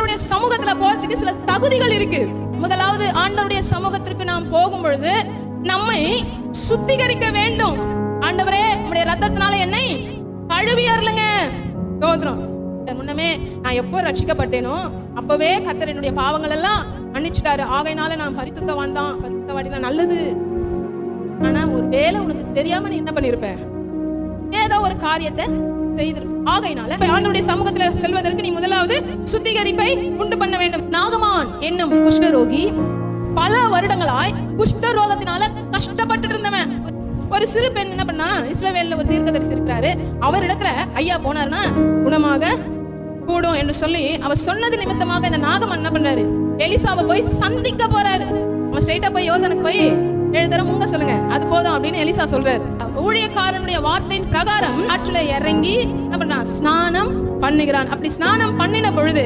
ஆண்டவருடைய சமூகத்துல போறதுக்கு சில தகுதிகள் இருக்கு. முதலாவது, ஆண்டவருடைய சமூகத்திற்கு நாம் போகும் பொழுது நம்மை சுத்திகரிக்க வேண்டும். ஆண்டவரே, உம்முடைய ரத்தத்தினால என்னை கழுவி அருளுங்க. ஸ்தோத்திரம். முன்னமே நான் எப்போ ரட்சிக்கப்பட்டேனோ அப்பவே கர்த்தர் என்னுடைய பாவங்கள் எல்லாம் மன்னிச்சுட்டாரு. ஆகையினால நான் பரிசுத்தவான் தான், பரிசுத்தவாடி தான். நல்லது. ஆனா ஒரு வேளை உனக்கு தெரியாம நீ என்ன பண்ணிருப்ப? ஏதோ ஒரு காரியத்தை செய்திருப்ப. ஆகையினால ஆண்டவருடைய சமூகத்துல செல்வதற்கு நீ முதலாவது சுத்திகரிப்பை உண்டு பண்ண வேண்டும். நாகமான் என்னும் குஷ்டரோகி பல வருடங்களாய் குஷ்டரோகத்தினால கஷ்டப்பட்டு இருந்தவன். ஒரு சிறு பெண் என்ன பண்ணா, இஸ்ரவேல்ல ஒரு தீர்க்கதரிசி இருக்கிறாரு, அவர் இடத்துல ஐயா போனாருன்னா குணமாக கூடும் என்று சொல்லி அவர் சொன்னது நிமித்தமாக இந்த நாகமான் என்ன பண்றாரு, எலிசாவை போய் சந்திக்க போறாரு. அவன் ஸ்ட்ரைட்டா போய் யோர்தானுக்கு போய் 7 தடவை முங்க சொல்லுங்க, அது போதும் அப்படின்னு எலிசா சொல்றாரு. ஊழியக்காரனுடைய வார்த்தையின் பிரகாரம் ஆற்றில இறங்கி என்ன பண்றான், ஸ்நானம் பண்ணுகிறான். அப்படி ஸ்நானம் பண்ணின பொழுது